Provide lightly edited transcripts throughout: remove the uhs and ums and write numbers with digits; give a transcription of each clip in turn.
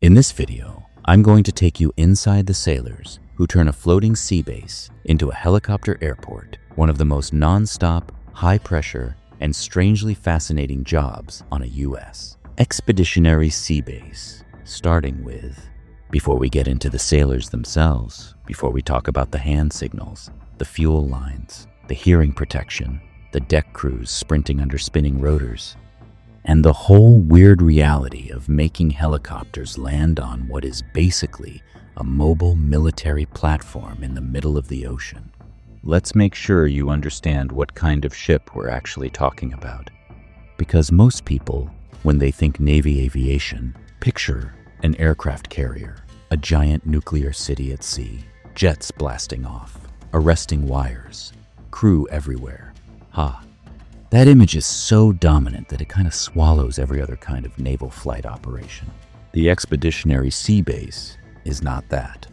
In this video, I'm going to take you inside the sailors who turn a floating sea base into a helicopter airport, one of the most non-stop, high-pressure, and strangely fascinating jobs on a U.S. expeditionary sea base, starting with, before we get into the sailors themselves, before we talk about the hand signals, the fuel lines, the hearing protection, the deck crews sprinting under spinning rotors, and the whole weird reality of making helicopters land on what is basically a mobile military platform in the middle of the ocean. Let's make sure you understand what kind of ship we're actually talking about. Because most people, when they think Navy aviation, picture an aircraft carrier, a giant nuclear city at sea, jets blasting off, arresting wires, crew everywhere. That image is so dominant that it kind of swallows every other kind of naval flight operation. The expeditionary sea base is not that.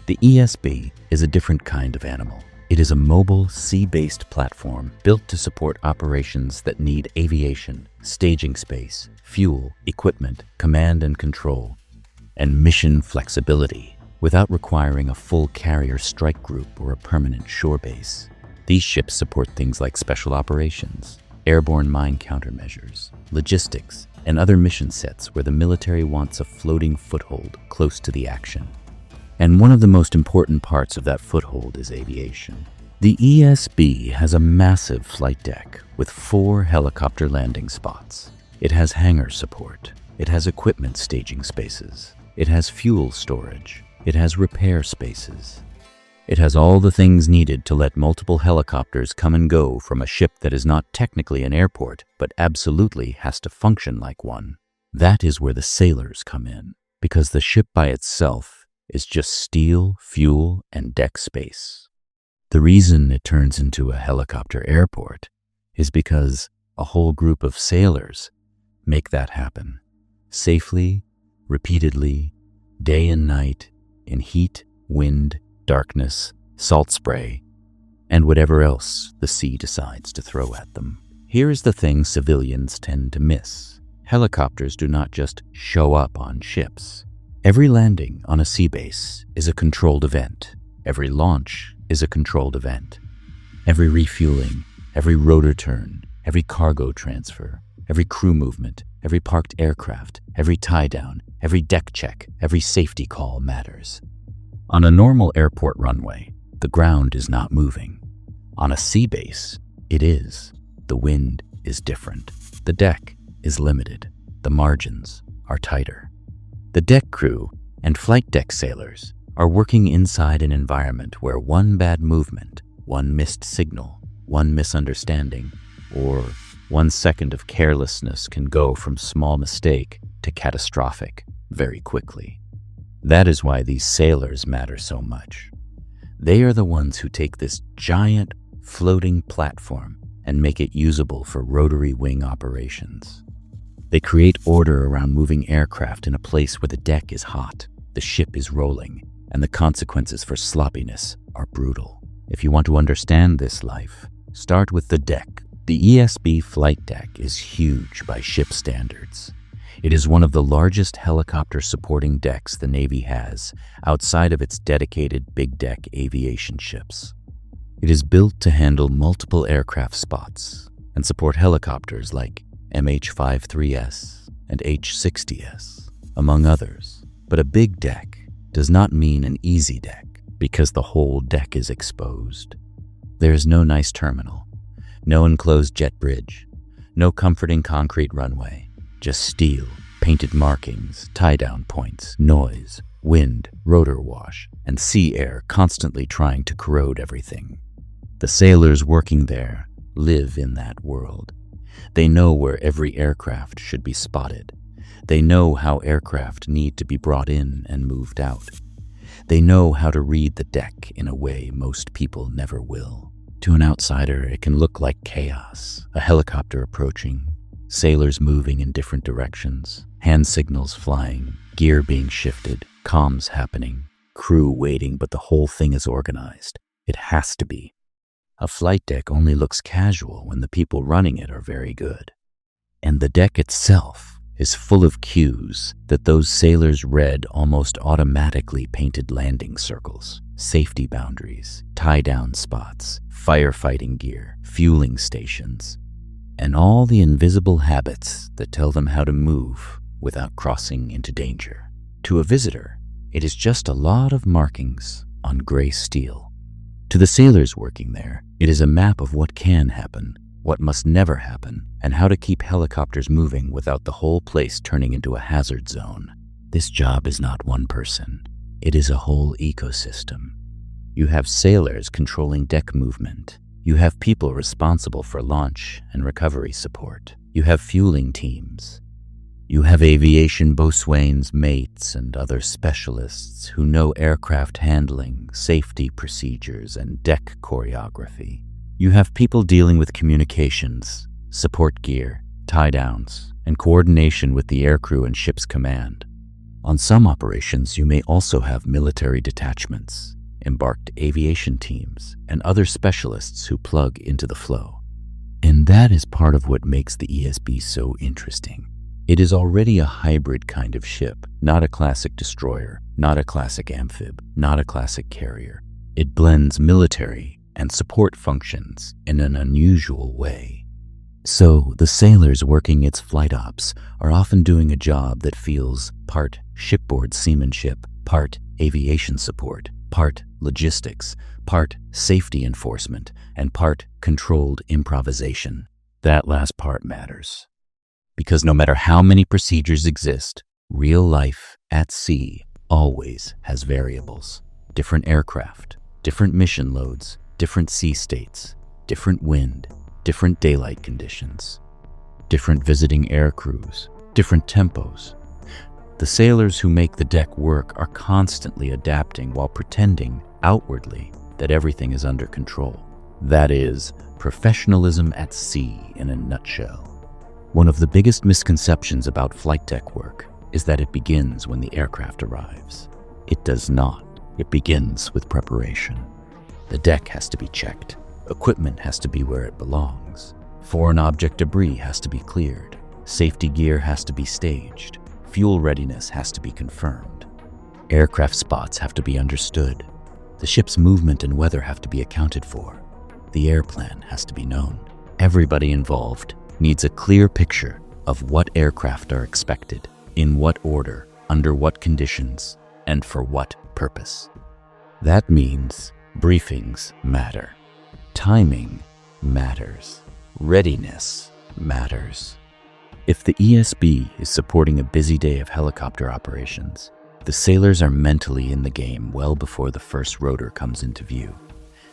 The ESB is a different kind of animal. It is a mobile, sea-based platform built to support operations that need aviation, staging space, fuel, equipment, command and control, and mission flexibility without requiring a full carrier strike group or a permanent shore base. These ships support things like special operations, airborne mine countermeasures, logistics, and other mission sets where the military wants a floating foothold close to the action. And one of the most important parts of that foothold is aviation. The ESB has a massive flight deck with 4 helicopter landing spots. It has hangar support. It has equipment staging spaces. It has fuel storage. It has repair spaces. It has all the things needed to let multiple helicopters come and go from a ship that is not technically an airport, but absolutely has to function like one. That is where the sailors come in, because the ship by itself is just steel, fuel, and deck space. The reason it turns into a helicopter airport is because a whole group of sailors make that happen. Safely, repeatedly, day and night, in heat, wind, darkness, salt spray, and whatever else the sea decides to throw at them. Here is the thing civilians tend to miss. Helicopters do not just show up on ships. Every landing on a sea base is a controlled event. Every launch is a controlled event. Every refueling, every rotor turn, every cargo transfer, every crew movement, every parked aircraft, every tie-down, every deck check, every safety call matters. On a normal airport runway, the ground is not moving. On a sea base, it is. The wind is different. The deck is limited. The margins are tighter. The deck crew and flight deck sailors are working inside an environment where one bad movement, one missed signal, one misunderstanding, or 1 second of carelessness can go from small mistake to catastrophic very quickly. That is why these sailors matter so much. They are the ones who take this giant floating platform and make it usable for rotary wing operations. They create order around moving aircraft in a place where the deck is hot, the ship is rolling, and the consequences for sloppiness are brutal. If you want to understand this life, start with the deck. The ESB flight deck is huge by ship standards. It is one of the largest helicopter supporting decks the Navy has outside of its dedicated big deck aviation ships. It is built to handle multiple aircraft spots and support helicopters like MH-53S and H-60S, among others. But a big deck does not mean an easy deck because the whole deck is exposed. There is no nice terminal, no enclosed jet bridge, no comforting concrete runway. Just steel, painted markings, tie-down points, noise, wind, rotor wash, and sea air constantly trying to corrode everything. The sailors working there live in that world. They know where every aircraft should be spotted. They know how aircraft need to be brought in and moved out. They know how to read the deck in a way most people never will. To an outsider, it can look like chaos, a helicopter approaching, sailors moving in different directions, hand signals flying, gear being shifted, comms happening, crew waiting, but the whole thing is organized. It has to be. A flight deck only looks casual when the people running it are very good. And the deck itself is full of cues that those sailors read almost automatically. Painted landing circles, safety boundaries, tie-down spots, firefighting gear, fueling stations, and all the invisible habits that tell them how to move without crossing into danger. To a visitor, it is just a lot of markings on gray steel. To the sailors working there, it is a map of what can happen, what must never happen, and how to keep helicopters moving without the whole place turning into a hazard zone. This job is not one person. It is a whole ecosystem. You have sailors controlling deck movement. You have people responsible for launch and recovery support. You have fueling teams. You have aviation boatswains, mates, and other specialists who know aircraft handling, safety procedures, and deck choreography. You have people dealing with communications, support gear, tie-downs, and coordination with the aircrew and ship's command. On some operations, you may also have military detachments, embarked aviation teams, and other specialists who plug into the flow. And that is part of what makes the ESB so interesting. It is already a hybrid kind of ship, not a classic destroyer, not a classic amphib, not a classic carrier. It blends military and support functions in an unusual way. So the sailors working its flight ops are often doing a job that feels part shipboard seamanship, part aviation support, part logistics, part safety enforcement, and part controlled improvisation. That last part matters. Because no matter how many procedures exist, real life at sea always has variables. Different aircraft, different mission loads, different sea states, different wind, different daylight conditions, different visiting air crews, different tempos. The sailors who make the deck work are constantly adapting while pretending outwardly that everything is under control. That is professionalism at sea in a nutshell. One of the biggest misconceptions about flight deck work is that it begins when the aircraft arrives. It does not. It begins with preparation. The deck has to be checked. Equipment has to be where it belongs. Foreign object debris has to be cleared. Safety gear has to be staged. Fuel readiness has to be confirmed. Aircraft spots have to be understood. The ship's movement and weather have to be accounted for. The air plan has to be known. Everybody involved needs a clear picture of what aircraft are expected, in what order, under what conditions, and for what purpose. That means briefings matter. Timing matters. Readiness matters. If the ESB is supporting a busy day of helicopter operations, the sailors are mentally in the game well before the first rotor comes into view.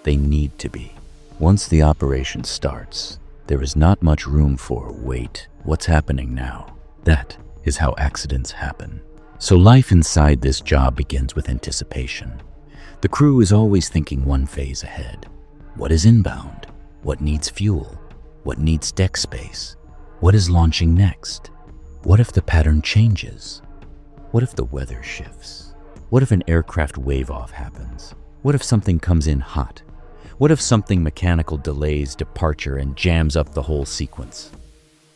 They need to be. Once the operation starts, there is not much room for, wait, what's happening now? That is how accidents happen. So life inside this job begins with anticipation. The crew is always thinking one phase ahead. What is inbound? What needs fuel? What needs deck space? What is launching next? What if the pattern changes? What if the weather shifts? What if an aircraft wave-off happens? What if something comes in hot? What if something mechanical delays departure and jams up the whole sequence?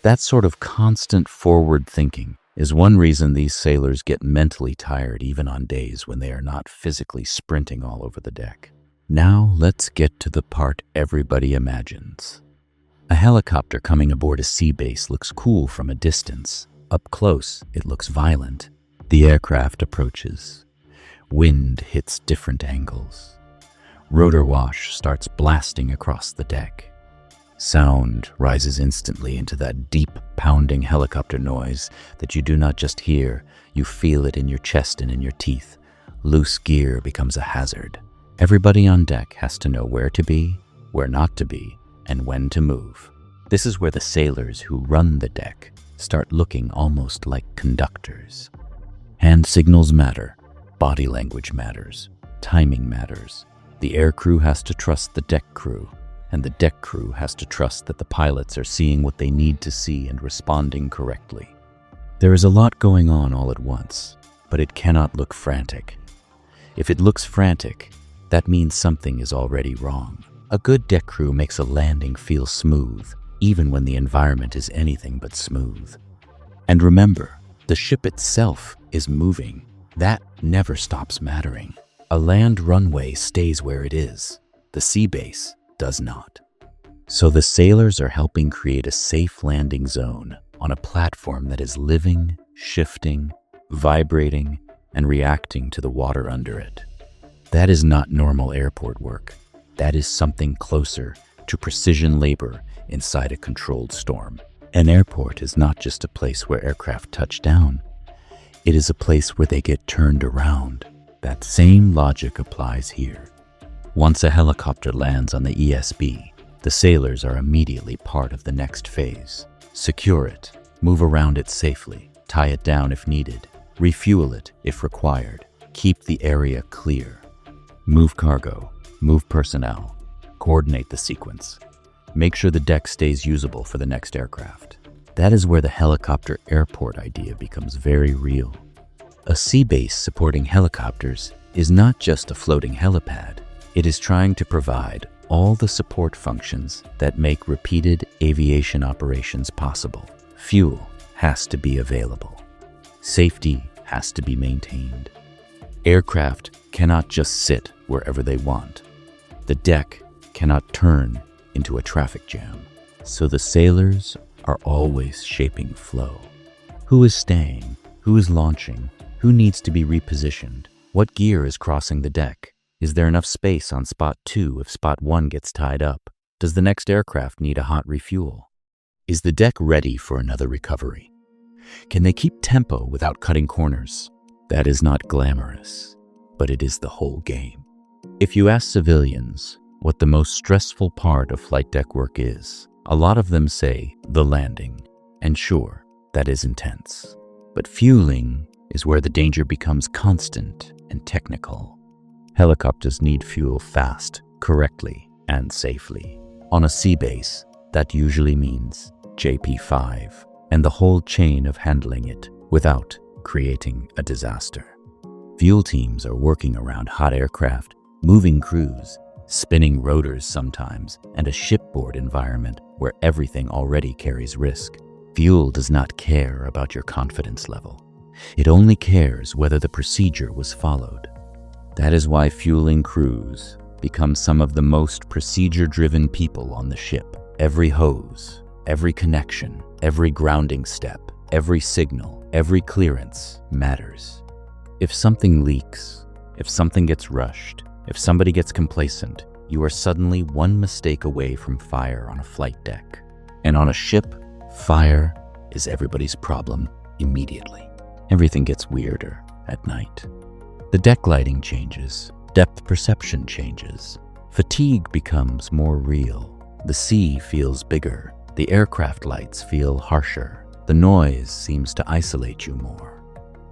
That sort of constant forward thinking is one reason these sailors get mentally tired even on days when they are not physically sprinting all over the deck. Now let's get to the part everybody imagines. A helicopter coming aboard a sea base looks cool from a distance. Up close, it looks violent. The aircraft approaches. Wind hits different angles. Rotor wash starts blasting across the deck. Sound rises instantly into that deep, pounding helicopter noise that you do not just hear, you feel it in your chest and in your teeth. Loose gear becomes a hazard. Everybody on deck has to know where to be, where not to be, and when to move. This is where the sailors who run the deck start looking almost like conductors. Hand signals matter, body language matters, timing matters. The air crew has to trust the deck crew, and the deck crew has to trust that the pilots are seeing what they need to see and responding correctly. There is a lot going on all at once, but it cannot look frantic. If it looks frantic, that means something is already wrong. A good deck crew makes a landing feel smooth, even when the environment is anything but smooth. And remember, the ship itself is moving. That never stops mattering. A land runway stays where it is. The sea base does not. So the sailors are helping create a safe landing zone on a platform that is living, shifting, vibrating, and reacting to the water under it. That is not normal airport work. That is something closer to precision labor inside a controlled storm. An airport is not just a place where aircraft touch down. It is a place where they get turned around. That same logic applies here. Once a helicopter lands on the ESB, the sailors are immediately part of the next phase. Secure it, move around it safely, tie it down if needed, refuel it if required, keep the area clear. Move cargo, move personnel, coordinate the sequence. Make sure the deck stays usable for the next aircraft. That is where the helicopter airport idea becomes very real. A sea base supporting helicopters is not just a floating helipad. It is trying to provide all the support functions that make repeated aviation operations possible. Fuel has to be available. Safety has to be maintained. Aircraft cannot just sit wherever they want. The deck cannot turn into a traffic jam. So the sailors are always shaping flow. Who is staying? Who is launching? Who needs to be repositioned? What gear is crossing the deck? Is there enough space on spot 2 if spot 1 gets tied up? Does the next aircraft need a hot refuel? Is the deck ready for another recovery? Can they keep tempo without cutting corners? That is not glamorous, but it is the whole game. If you ask civilians what the most stressful part of flight deck work is, a lot of them say the landing. And sure, that is intense. But fueling is where the danger becomes constant and technical. Helicopters need fuel fast, correctly, and safely. On a sea base, that usually means JP5 and the whole chain of handling it without creating a disaster. Fuel teams are working around hot aircraft, moving crews, spinning rotors sometimes, and a shipboard environment where everything already carries risk. Fuel does not care about your confidence level. It only cares whether the procedure was followed. That is why fueling crews become some of the most procedure-driven people on the ship. Every hose, every connection, every grounding step, every signal, every clearance matters. If something leaks, if something gets rushed, if somebody gets complacent, you are suddenly one mistake away from fire on a flight deck. And on a ship, fire is everybody's problem immediately. Everything gets weirder at night. The deck lighting changes, depth perception changes, fatigue becomes more real, the sea feels bigger, the aircraft lights feel harsher, the noise seems to isolate you more.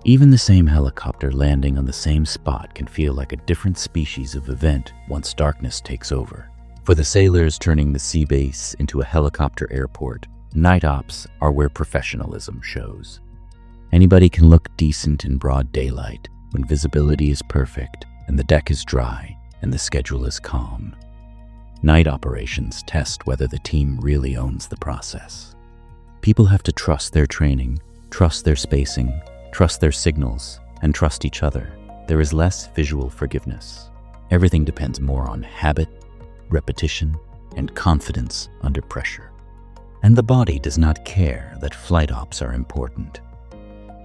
Even the same helicopter landing on the same spot can feel like a different species of event once darkness takes over. For the sailors turning the sea base into a helicopter airport, night ops are where professionalism shows. Anybody can look decent in broad daylight when visibility is perfect and the deck is dry and the schedule is calm. Night operations test whether the team really owns the process. People have to trust their training, trust their spacing, trust their signals, and trust each other. There is less visual forgiveness. Everything depends more on habit, repetition, and confidence under pressure. And the body does not care that flight ops are important.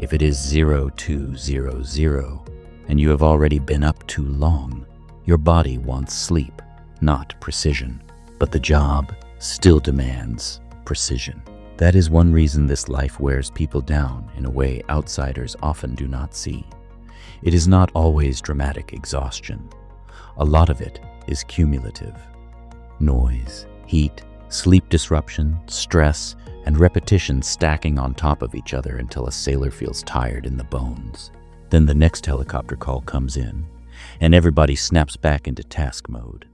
If it is 0200 and you have already been up too long, your body wants sleep, not precision. But the job still demands precision. That is one reason this life wears people down in a way outsiders often do not see. It is not always dramatic exhaustion. A lot of it is cumulative. Noise, heat, sleep disruption, stress, and repetition stacking on top of each other until a sailor feels tired in the bones. Then the next helicopter call comes in, and everybody snaps back into task mode.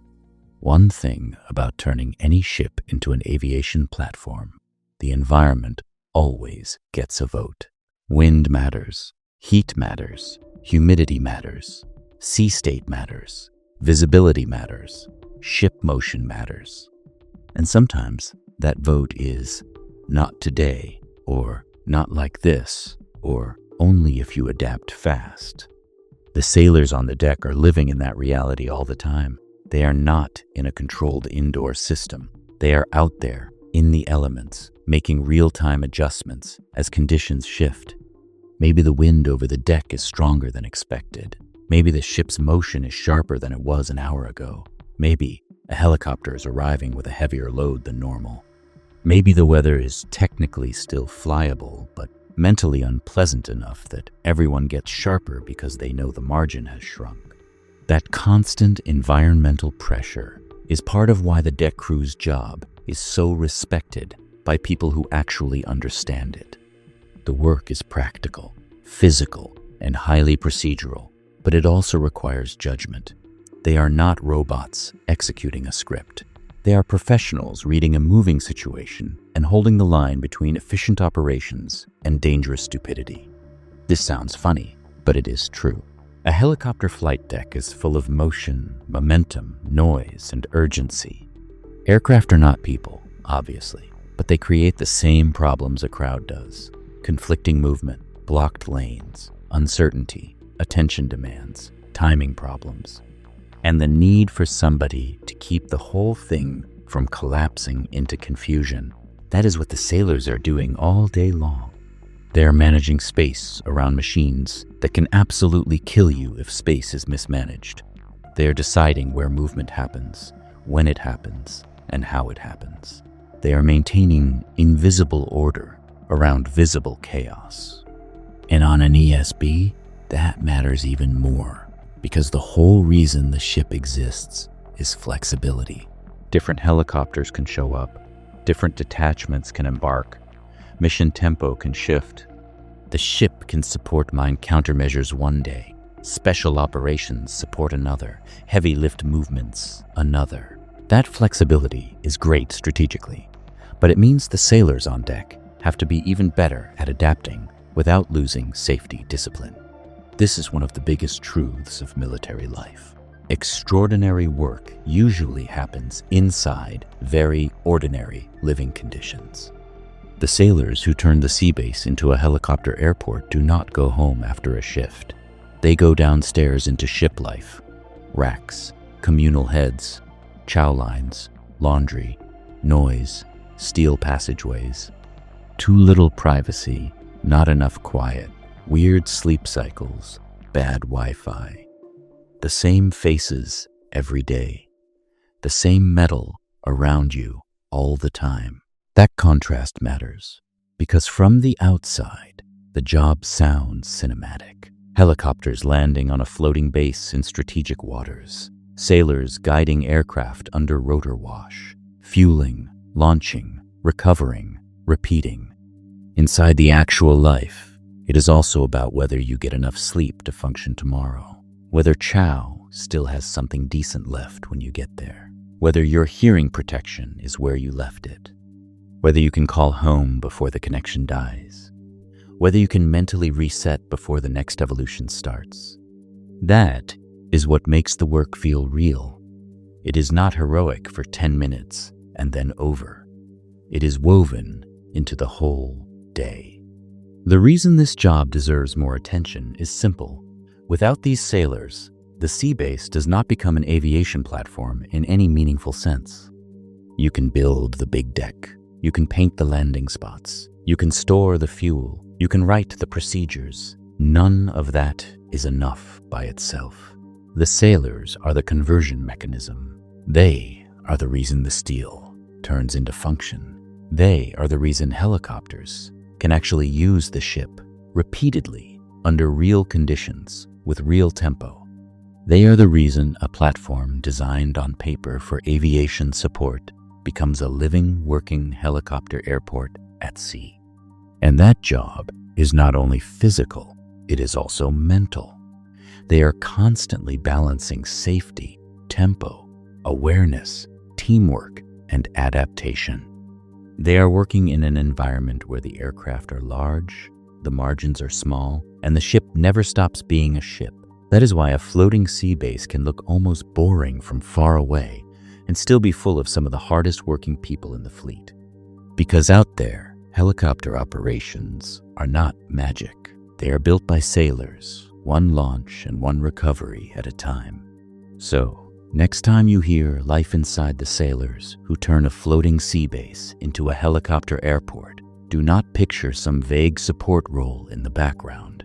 One thing about turning any ship into an aviation platform: the environment always gets a vote. Wind matters, heat matters, humidity matters, sea state matters, visibility matters, ship motion matters. And sometimes that vote is not today or not like this, or only if you adapt fast. The sailors on the deck are living in that reality all the time. They are not in a controlled indoor system. They are out there, in the elements, making real-time adjustments as conditions shift. Maybe the wind over the deck is stronger than expected. Maybe the ship's motion is sharper than it was an hour ago. Maybe a helicopter is arriving with a heavier load than normal. Maybe the weather is technically still flyable, but mentally unpleasant enough that everyone gets sharper because they know the margin has shrunk. That constant environmental pressure is part of why the deck crew's job is so respected by people who actually understand it. The work is practical, physical, and highly procedural, but it also requires judgment. They are not robots executing a script. They are professionals reading a moving situation and holding the line between efficient operations and dangerous stupidity. This sounds funny, but it is true. A helicopter flight deck is full of motion, momentum, noise, and urgency. Aircraft are not people, obviously, but they create the same problems a crowd does. Conflicting movement, blocked lanes, uncertainty, attention demands, timing problems, and the need for somebody to keep the whole thing from collapsing into confusion. That is what the sailors are doing all day long. They are managing space around machines that can absolutely kill you if space is mismanaged. They are deciding where movement happens, when it happens, and how it happens. They are maintaining invisible order around visible chaos. And on an ESB, that matters even more, because the whole reason the ship exists is flexibility. Different helicopters can show up, different detachments can embark, mission tempo can shift. The ship can support mine countermeasures one day, special operations support another, heavy lift movements another. That flexibility is great strategically, but it means the sailors on deck have to be even better at adapting without losing safety discipline. This is one of the biggest truths of military life. Extraordinary work usually happens inside very ordinary living conditions. The sailors who turn the sea base into a helicopter airport do not go home after a shift. They go downstairs into ship life, racks, communal heads, chow lines, laundry, noise, steel passageways. Too little privacy, not enough quiet, weird sleep cycles, bad Wi-Fi. The same faces every day. The same metal around you all the time. That contrast matters, because from the outside, the job sounds cinematic. Helicopters landing on a floating base in strategic waters. Sailors guiding aircraft under rotor wash. Fueling, launching, recovering, repeating. Inside the actual life, it is also about whether you get enough sleep to function tomorrow, whether chow still has something decent left when you get there, whether your hearing protection is where you left it, whether you can call home before the connection dies, whether you can mentally reset before the next evolution starts. That is what makes the work feel real. It is not heroic for 10 minutes and then over. It is woven into the whole day. The reason this job deserves more attention is simple. Without these sailors, the sea base does not become an aviation platform in any meaningful sense. You can build the big deck. You can paint the landing spots. You can store the fuel. You can write the procedures. None of that is enough by itself. The sailors are the conversion mechanism. They are the reason the steel turns into function. They are the reason helicopters can actually use the ship repeatedly under real conditions with real tempo. They are the reason a platform designed on paper for aviation support becomes a living, working helicopter airport at sea. And that job is not only physical, it is also mental. They are constantly balancing safety, tempo, awareness, teamwork, and adaptation. They are working in an environment where the aircraft are large, the margins are small, and the ship never stops being a ship. That is why a floating sea base can look almost boring from far away and still be full of some of the hardest working people in the fleet. Because out there, Helicopter operations are not magic. They are built by sailors, one launch and one recovery at a time. So, next time you hear life inside the sailors who turn a floating sea base into a helicopter airport, do not picture some vague support role in the background.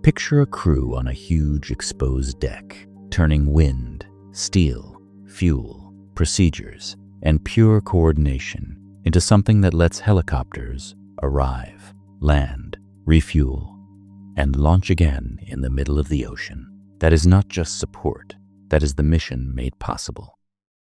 Picture a crew on a huge exposed deck, turning wind, steel, fuel, procedures, and pure coordination into something that lets helicopters arrive, land, refuel, and launch again in the middle of the ocean. That is not just support, that is the mission made possible.